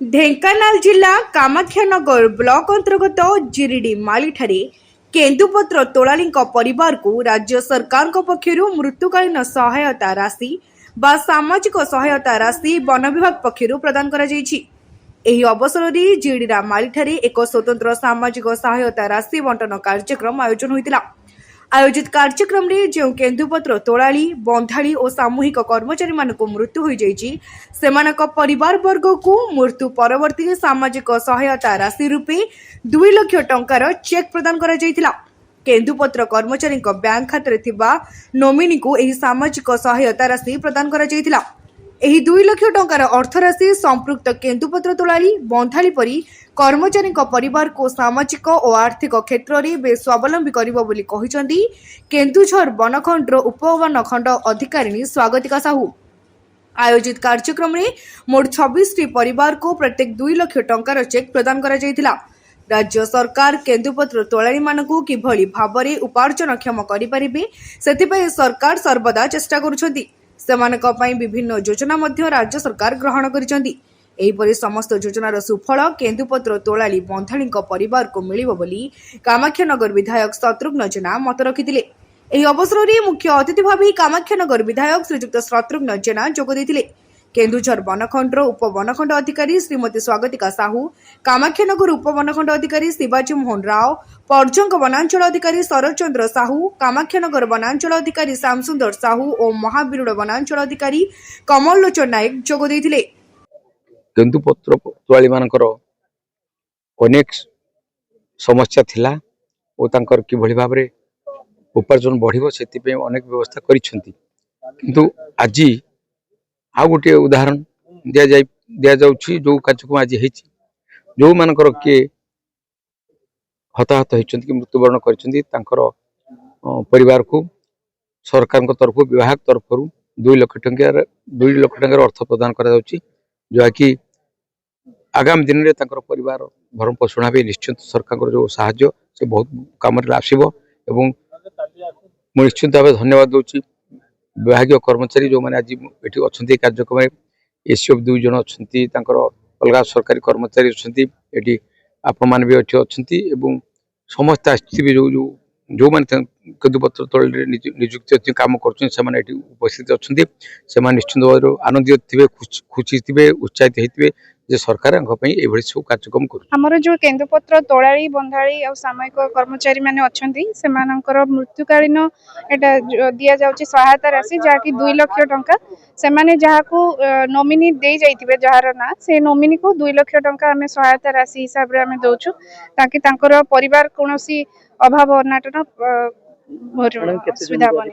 ढेंकानाल जिला कामाख्यानगर ब्लॉक अंतर्गत जिरिडी मालीठारे केन्दुपत्र तोलाली परिवार को राज्य सरकार पक्षर मृत्युकालीन सहायता राशि बा सामाजिक सहायता राशि वन विभाग पक्षर प्रदान करा जायछि। एही अवसर में जिरिडा मालीठारे एक स्वतंत्र सामाजिक सहायता राशि बंटन कार्यक्रम आयोजन होइतिला। आयोजित कार्यक्रम में जो केन्दुपत्र तोलाली बंधाड़ी और सामूहिक कर्मचारी मानक मृत्यु हो जाइछि सेमानक परिवार वर्ग को मृत्यु परवर्ती सामाजिक सहायता राशि रूपे 2 लाख टंकार चेक प्रदान करा जायतिला। केन्दुपत्र कर्मचारी बैंक खाते थिबा नोमिनी को एही सामाजिक सहायता राशि प्रदान करा जायतिला। एही 2 लाख टंकार अर्थराशि संपृक्त केन्दुपत्र तोलाली बंधाली परी कर्मचारी परिवार को सामाजिक और आर्थिक क्षेत्र में स्वावलंबी करिबो बोली कहिसंती केन्दुझर बनखंडर उपवनखंड अधिकारी स्वागतिका साहू। आयोजित कार्यक्रम में मोट 26 परिवार को प्रत्येक 2 लाख टंकार चेक प्रदान करा जायतिला। राज्य सरकार केन्दुपत्र तोलाली मानकु किभली भाबरे उपार्जनक्षम करि परिबे सेथिपई सरकार सर्वदा चेष्टा करुछंती। सेमानक पई विभिन्न योजना मध्य राज्य सरकार ग्रहण करिसंती। एहीपरि समस्त योजनार सुफल केन्दुपत्र तोलाली बंधाणी परिवार को मिलिबो बोली कामाख्यानगर विधायक शत्रुघ्न जेना मत रखिथिले। एही अवसर में मुख्य अतिथि भाव कामाख्यानगर विधायक श्रीजुक्त शत्रुघ्न जेना जोग देथिले। केन्दुझर बनखंडर उपवनखंड अधिकारी श्रीमती स्वागतिका साहू, कामाख्यानगर उपवनखंड अधिकारी शिवाजी मोहन राव, पर्जंग वनांचल अधिकारी शरद चंद्र साहू, कामाख्यानगर वनांचल अधिकारी श्यामसुंदर साहू और महावीरुड़ वनांचल अधिकारी कमल लोचन नायक जोग देथिले। केन्दुपत्र तोलाली मानकर अनेक समस्या थिला और तांकर किभली भाबरे उपार्जन बढ़िबो सेति अनेक व्यवस्था करिसेंती। किंतु आज आ गोटे उदाहरण दिया जाउछि जो कार्यक्रम आज हेछि जो मानकर के हताहत होइछंती कि मृत्युवरण करिसेंती तांकर परिवार को सरकार तरफ विभाग तरफ 2 लाख टंकार अर्थ प्रदान करा जाउछि जो कि आगामी दिन में तांकर परिवार भरण पोषण भाव निश्चित सरकार जो साहाय्य से बहुत काम आसब। निश्चित भाव धन्यवाद दूसरी विभाग कर्मचारी जो मैंने आज ये अच्छा कार्यक्रम एसीएफ 2 जन अच्छा अलग सरकारी कर्मचारी अच्छा आपण मैंने भी अच्छा समस्त आसवे जो मैंने केन्दुपत्र तोलाली नियुक्ति अच्छी कम कर उपस्थित अच्छा निश्चित भाव आनंदित थे खुशी थे उत्साहित होते जे सरकार सब कार्यक्रम कर जो केन्दुपत्र तोलाली बंधाली और सामयिक कर्मचारी माने अच्छी से मृत्युकालीन एटा दि जाउछि सहायता राशि जहाँकि 2 लाख टंका से माने जहाँकू नोमिनी दे जाइथिबे जहार ना से नोमिनी को 2 लाख टंका आमे सहायता राशि हिसाब रे आमे दउछु ताकि तांकर परिवार कोनोसी अभाव अनाटन सुविधा बने।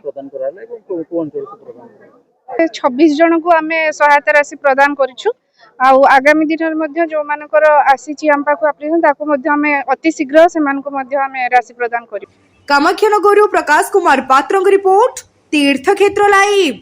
26 जन को आमे सहायता राशि प्रदान करिछु आउ आगामी दिन में जो मानकर आसी आम पाखु एप्लिकेशन अति शीघ्र से राशि प्रदान करूँ। कामाख्यानगर प्रकाश कुमार पात्र रिपोर्ट तीर्थक्षेत्र लाइव।